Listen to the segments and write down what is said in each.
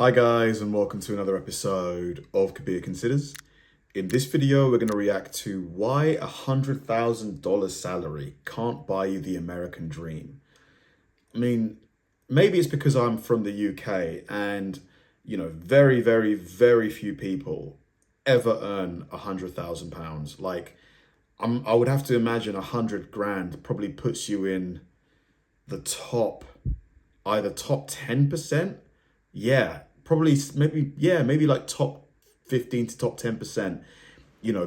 Hi guys, and welcome to another episode of Kabir Considers. In this video, we're going to react to why $100,000 salary can't buy you the American dream. I mean, maybe it's because I'm from the UK and, very, very, very few people ever earn £100,000. I would have to imagine 100 grand probably puts you in the either top 10%. Yeah, probably maybe like top 15 to top 10%.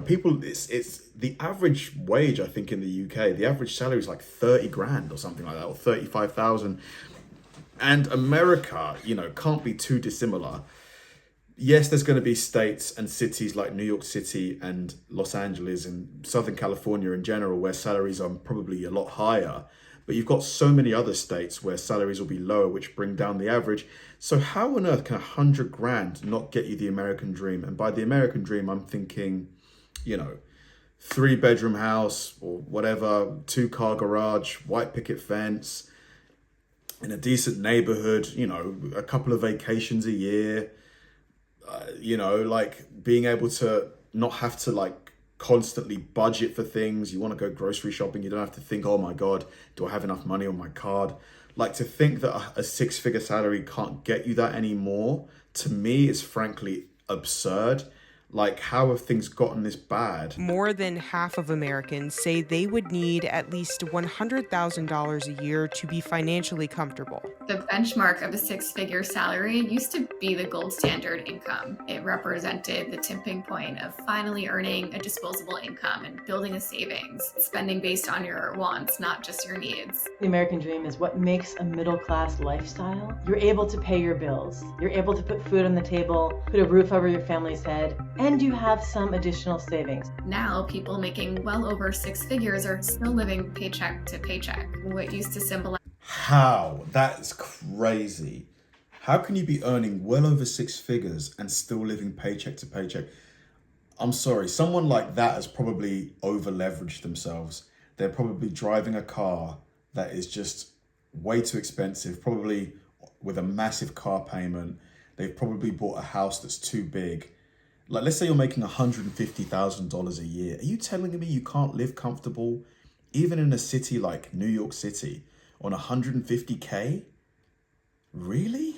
People, it's the average wage, I think, in the UK, the average salary is like 30 grand or something like that, or 35,000. And America, can't be too dissimilar. Yes, there's going to be states and cities like New York City and Los Angeles and Southern California in general where salaries are probably a lot higher. But you've got so many other states where salaries will be lower, which bring down the average. So how on earth can 100 grand not get you the American dream? And by the American dream, I'm thinking, 3-bedroom house or whatever, 2-car garage, white picket fence, in a decent neighborhood, a couple of vacations a year, being able to not have to constantly budget for things. You want to go grocery shopping, you don't have to think, oh my God, do I have enough money on my card? To think that a 6-figure salary can't get you that anymore, to me, is frankly absurd. How have things gotten this bad? More than half of Americans say they would need at least $100,000 a year to be financially comfortable. The benchmark of a 6-figure salary used to be the gold standard income. It represented the tipping point of finally earning a disposable income and building a savings, spending based on your wants, not just your needs. The American dream is what makes a middle-class lifestyle. You're able to pay your bills. You're able to put food on the table, put a roof over your family's head, and you have some additional savings. Now, people making well over 6 figures are still living paycheck to paycheck. What used to symbolize... How? That's crazy. How can you be earning well over 6 figures and still living paycheck to paycheck? I'm sorry, someone like that has probably over-leveraged themselves. They're probably driving a car that is just way too expensive, probably with a massive car payment. They've probably bought a house that's too big. Let's say you're making $150,000 a year. Are you telling me you can't live comfortable, even in a city like New York City, on $150K? Really?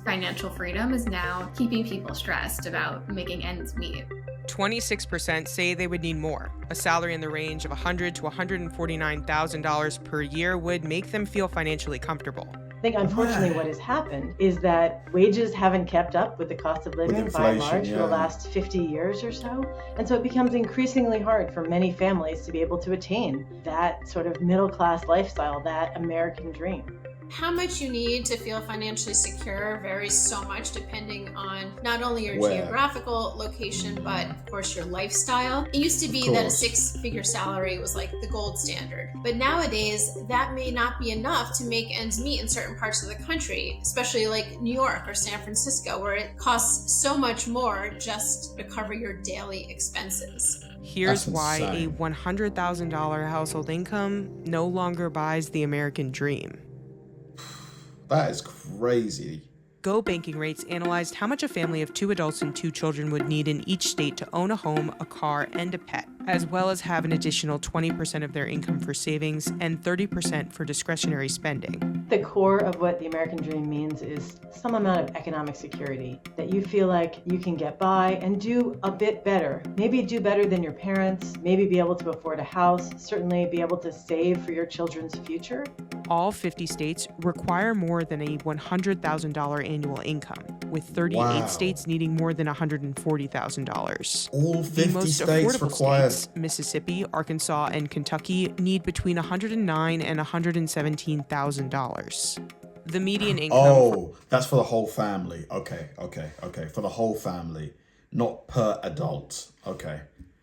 Financial freedom is now keeping people stressed about making ends meet. 26% say they would need more. A salary in the range of $100,000 to $149,000 per year would make them feel financially comfortable. I think unfortunately what has happened is that wages haven't kept up with the cost of living by and large for the last 50 years or so. And so it becomes increasingly hard for many families to be able to attain that sort of middle-class lifestyle, that American dream. How much you need to feel financially secure varies so much depending on not only your geographical location, but of course your lifestyle. It used to be that a 6-figure salary was like the gold standard. But nowadays, that may not be enough to make ends meet in certain parts of the country, especially like New York or San Francisco, where it costs so much more just to cover your daily expenses. Here's why a $100,000 household income no longer buys the American dream. That is crazy. Go Banking Rates analyzed how much a family of 2 adults and 2 children would need in each state to own a home, a car, and a pet, as well as have an additional 20% of their income for savings and 30% for discretionary spending. The core of what the American dream means is some amount of economic security, that you feel like you can get by and do a bit better. Maybe do better than your parents, maybe be able to afford a house, certainly be able to save for your children's future. All 50 states require more than a $100,000 annual income, with 38 states needing more than $140,000. All 50 the most states affordable require... states, Mississippi, Arkansas, and Kentucky, need between $109,000 and $117,000. The median income... Oh, that's for the whole family. Okay. For the whole family, not per adult. Okay.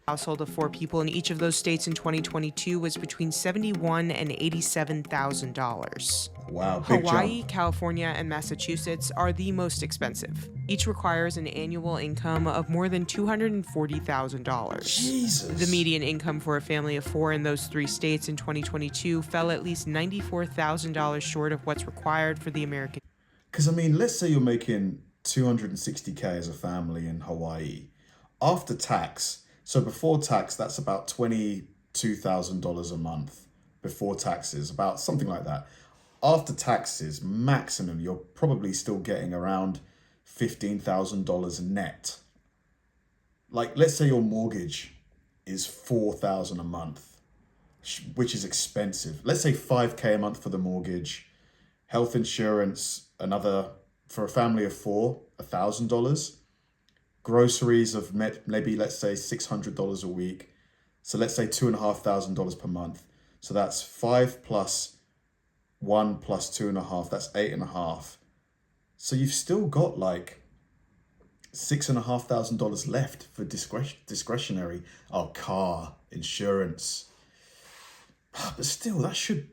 Household of 4 people in each of those states in 2022 was between $71,000 and $87,000. Wow, big Hawaii, jump. California, and Massachusetts are the most expensive. Each requires an annual income of more than $240,000. Jesus. The median income for a family of 4 in those 3 states in 2022 fell at least $94,000 short of what's required for the American. Because, I mean, let's say you're making 260K as a family in Hawaii. After tax, so before tax, that's about $22,000 a month. Before taxes, about something like that. After taxes, maximum, you're probably still getting around $15,000 net. Like, let's say your mortgage is $4,000 a month, which is expensive. Let's say $5K a month for the mortgage, health insurance, another, for a family of four, $1,000. Groceries of maybe, let's say, $600 a week. So let's say $2,500 per month. So that's 5 plus 1 plus 2.5, that's 8.5. So you've still got like $6,500 left for discretionary. Oh, car, insurance. But still, that should...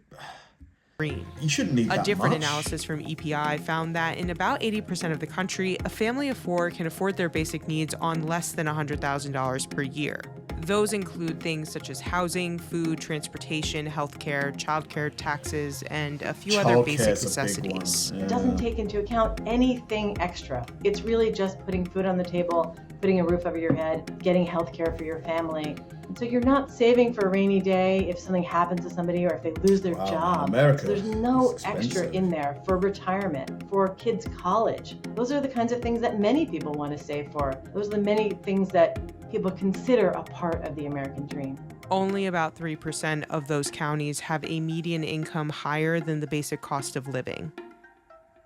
You shouldn't need that much. A different analysis from EPI found that in about 80% of the country, a family of four can afford their basic needs on less than $100,000 per year. Those include things such as housing, food, transportation, healthcare, childcare, taxes, and a few other basic necessities. It doesn't take into account anything extra. It's really just putting food on the table, putting a roof over your head, getting healthcare for your family. So you're not saving for a rainy day if something happens to somebody or if they lose their job. America, so there's no extra in there for retirement, for kids' college. Those are the kinds of things that many people want to save for. Those are the many things that people consider a part of the American dream. Only about 3% of those counties have a median income higher than the basic cost of living.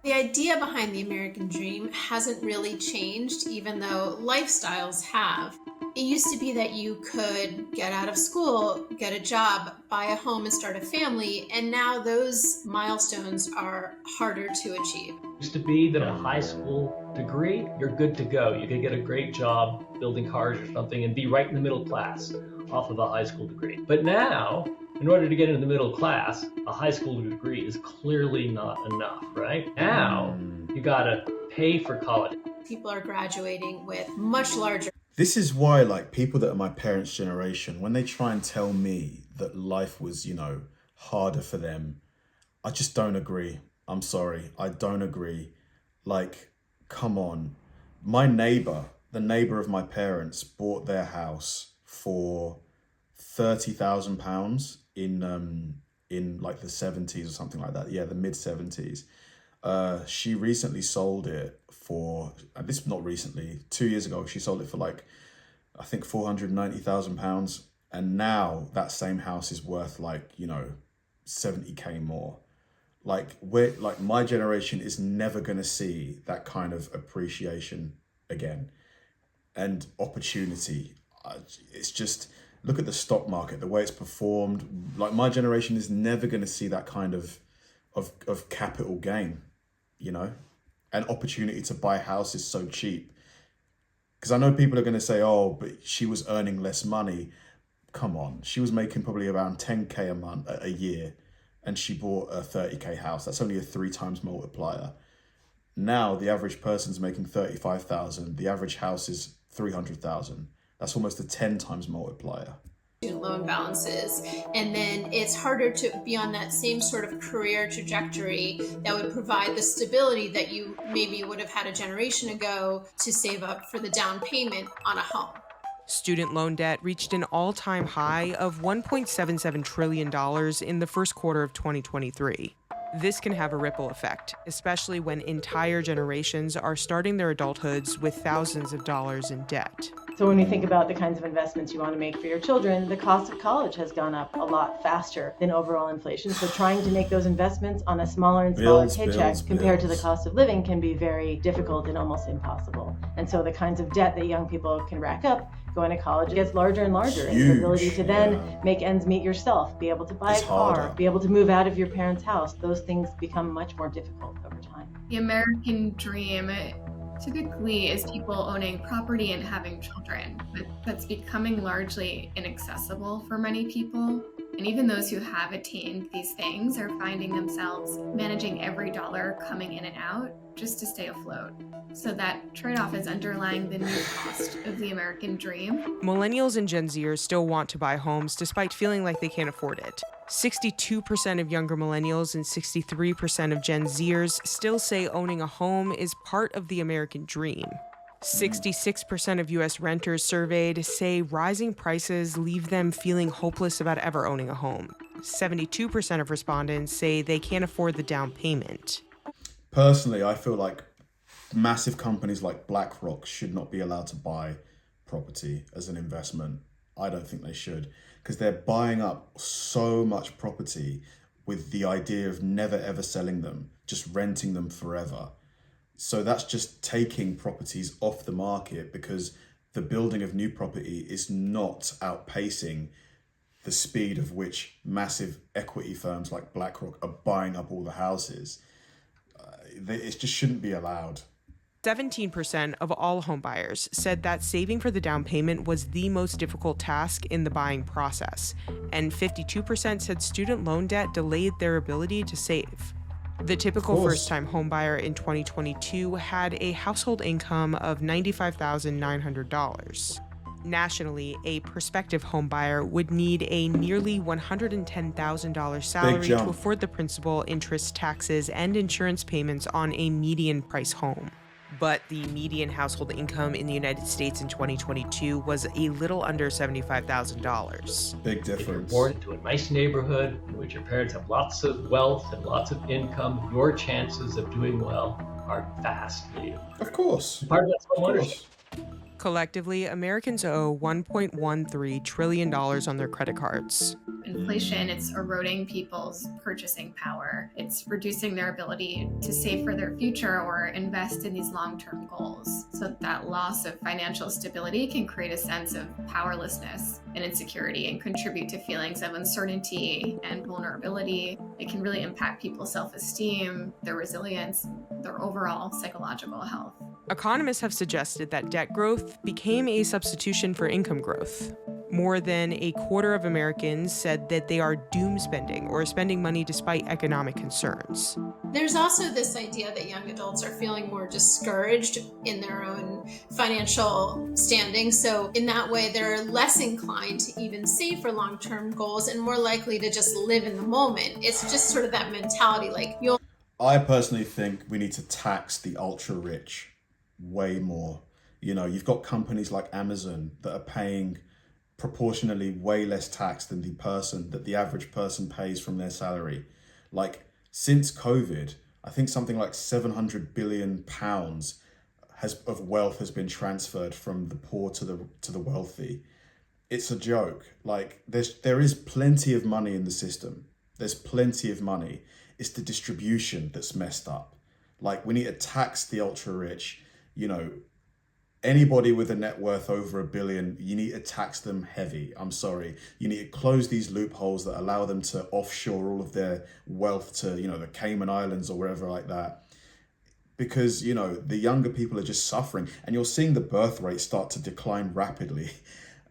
The idea behind the American dream hasn't really changed, even though lifestyles have. It used to be that you could get out of school, get a job, buy a home, and start a family, and now those milestones are harder to achieve. It used to be that a high school degree, you're good to go. You could get a great job building cars or something and be right in the middle class off of a high school degree. But now, in order to get into the middle class, a high school degree is clearly not enough, right? Now, you gotta pay for college. People are graduating with much larger. This is why, like, people that are my parents' generation, when they try and tell me that life was, harder for them, I just don't agree. I'm sorry, I don't agree. Like, come on. My neighbor, the neighbor of my parents, bought their house for £30,000 in like the 70s or something like that. Yeah, the mid 70s. She recently sold it for, and this not recently, 2 years ago, she sold it for like, I think £490,000. And now that same house is worth like, 70K more. Like my generation is never going to see that kind of appreciation again. And opportunity. It's just, look at the stock market, the way it's performed. Like, my generation is never going to see that kind of capital gain, and opportunity to buy houses so cheap. Because I know people are going to say, oh, but she was earning less money. Come on, she was making probably around 10K a year, and she bought a 30K house. That's only a 3 times multiplier. Now the average person's making 35,000. The average house is 300,000. That's almost a 10 times multiplier. Student loan balances, and then it's harder to be on that same sort of career trajectory that would provide the stability that you maybe would have had a generation ago to save up for the down payment on a home. Student loan debt reached an all-time high of $1.77 trillion in the first quarter of 2023. This can have a ripple effect, especially when entire generations are starting their adulthoods with thousands of dollars in debt. So when we think about the kinds of investments you want to make for your children, the cost of college has gone up a lot faster than overall inflation. So trying to make those investments on a smaller and smaller paycheck compared to the cost of living can be very difficult and almost impossible. And so the kinds of debt that young people can rack up going to college gets larger and larger. And the ability to then make ends meet yourself, be able to buy a car, be able to move out of your parents' house, those things become much more difficult over time. The American dream typically is people owning property and having children, but that's becoming largely inaccessible for many people. And even those who have attained these things are finding themselves managing every dollar coming in and out just to stay afloat. So that trade-off is underlying the new cost of the American dream. Millennials and Gen Zers still want to buy homes despite feeling like they can't afford it. 62% of younger millennials and 63% of Gen Zers still say owning a home is part of the American dream. 66% of U.S. renters surveyed say rising prices leave them feeling hopeless about ever owning a home. 72% of respondents say they can't afford the down payment. Personally, I feel like massive companies like BlackRock should not be allowed to buy property as an investment. I don't think they should, because they're buying up so much property with the idea of never ever selling them, just renting them forever. So that's just taking properties off the market because the building of new property is not outpacing the speed of which massive equity firms like BlackRock are buying up all the houses. It just shouldn't be allowed. 17% of all home buyers said that saving for the down payment was the most difficult task in the buying process, and 52% said student loan debt delayed their ability to save. The typical first-time homebuyer in 2022 had a household income of $95,900. Nationally, a prospective homebuyer would need a nearly $110,000 salary to afford the principal, interest, taxes, and insurance payments on a median price home. But the median household income in the United States in 2022 was a little under $75,000. Big difference. If you're born into a nice neighborhood in which your parents have lots of wealth and lots of income, your chances of doing well are vastly. Of course. Part of that's homeownership. Collectively, Americans owe $1.13 trillion on their credit cards. Inflation, it's eroding people's purchasing power. It's reducing their ability to save for their future or invest in these long-term goals. So that loss of financial stability can create a sense of powerlessness and insecurity and contribute to feelings of uncertainty and vulnerability. It can really impact people's self-esteem, their resilience, their overall psychological health. Economists have suggested that debt growth became a substitution for income growth. More than a quarter of Americans said that they are doom spending or spending money despite economic concerns. There's also this idea that young adults are feeling more discouraged in their own financial standing. So in that way, they're less inclined to even save for long-term goals and more likely to just live in the moment. It's just sort of that mentality, like I personally think we need to tax the ultra rich way more. You know, you've got companies like Amazon that are paying proportionally way less tax than the average person pays from their salary. Like, since COVID, I think something like 700 billion pounds of wealth has been transferred from the poor to the wealthy. It's a joke. Like, there is plenty of money in the system. There's plenty of money. It's the distribution that's messed up. Like, we need to tax the ultra rich. You know, anybody with a net worth over $1 billion, you need to tax them heavy. I'm sorry. You need to close these loopholes that allow them to offshore all of their wealth to, you know, the Cayman Islands or wherever like that. Because, you know, the younger people are just suffering, and you're seeing the birth rate start to decline rapidly.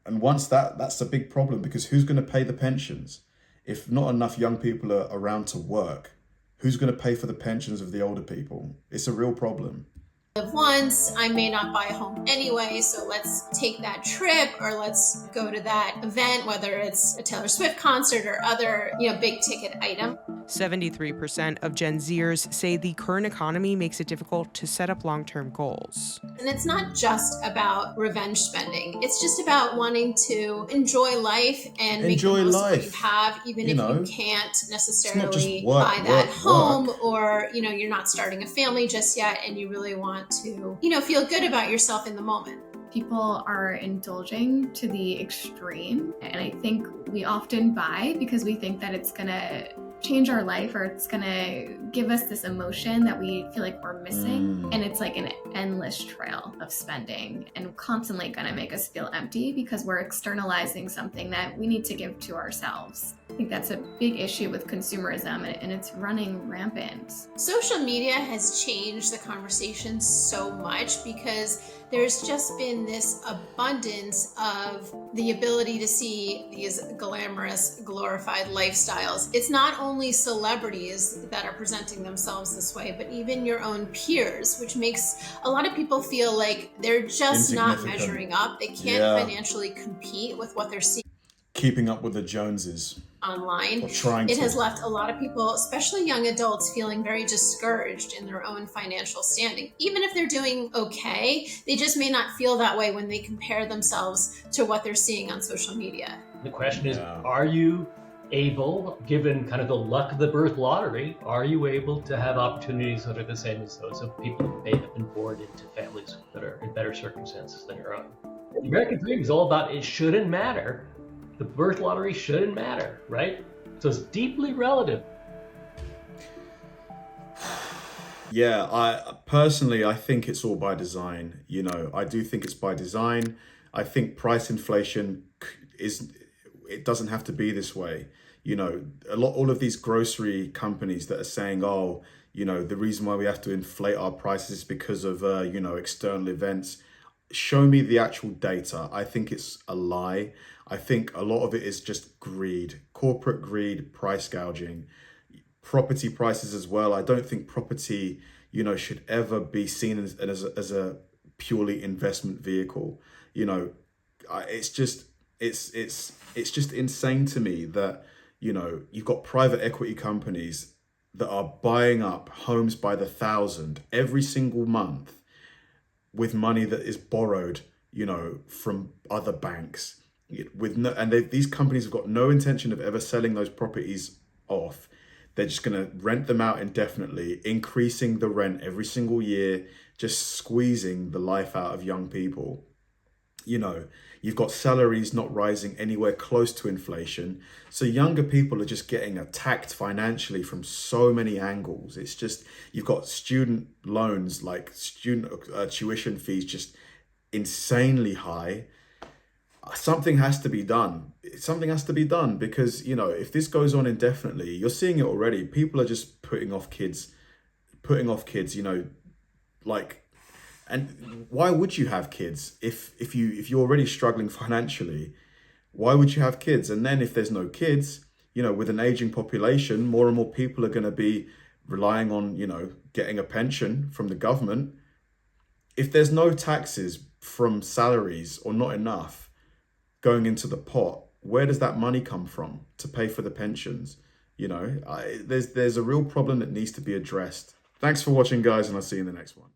And once that's a big problem, because who's going to pay the pensions? If not enough young people are around to work, who's going to pay for the pensions of the older people? It's a real problem. live once, I may not buy a home anyway, so let's take that trip or let's go to that event, whether it's a Taylor Swift concert or other, big ticket item. 73% of Gen Zers say the current economy makes it difficult to set up long-term goals. And it's not just about revenge spending. It's just about wanting to enjoy life and make the most of what you have, even if you can't necessarily buy that home or, you're not starting a family just yet and you really want to, feel good about yourself in the moment. People are indulging to the extreme, and I think we often buy because we think that it's gonna change our life or it's gonna give us this emotion that we feel like we're missing. And it's like an endless trail of spending and constantly gonna make us feel empty because we're externalizing something that we need to give to ourselves. I think that's a big issue with consumerism, and it's running rampant. Social media has changed the conversation so much because there's just been this abundance of the ability to see these glamorous, glorified lifestyles. It's not only celebrities that are presenting themselves this way, but even your own peers, which makes a lot of people feel like they're just not measuring up. They can't financially compete with what they're seeing. Keeping up with the Joneses. Online. It has left a lot of people, especially young adults, feeling very discouraged in their own financial standing. Even if they're doing okay, they just may not feel that way when they compare themselves to what they're seeing on social media. The question is, are you able, given kind of the luck of the birth lottery, are you able to have opportunities that are the same as those of people who may have been born into families that are in better circumstances than your own? The American dream is all about it shouldn't matter. The birth lottery shouldn't matter, right? So it's deeply relative. Yeah, I personally think it's all by design. You know, I do think it's by design. I think price inflation it doesn't have to be this way. You know, all of these grocery companies that are saying, oh, you know, the reason why we have to inflate our prices is because of, you know, external events. Show me the actual data. I think it's a lie. I think a lot of it is just greed, corporate greed, price gouging, property prices as well. I don't think property, you know, should ever be seen as a purely investment vehicle. You know, it's just insane to me that, you know, you've got private equity companies that are buying up homes by the thousand every single month with money that is borrowed, you know, from other banks. These companies have got no intention of ever selling those properties off. They're just going to rent them out indefinitely, increasing the rent every single year, just squeezing the life out of young people. You know, you've got salaries not rising anywhere close to inflation. So younger people are just getting attacked financially from so many angles. It's just, you've got student loans, like student tuition fees just insanely high. Something has to be done. Something has to be done because, you know, if this goes on indefinitely, you're seeing it already. People are just putting off kids, you know, like, and why would you have kids if you're already struggling financially? Why would you have kids? And then if there's no kids, you know, with an aging population, more and more people are going to be relying on, you know, getting a pension from the government. If there's no taxes from salaries or not enough going into the pot, where does that money come from to pay for the pensions? You know, there's a real problem that needs to be addressed. Thanks for watching, guys, and I'll see you in the next one.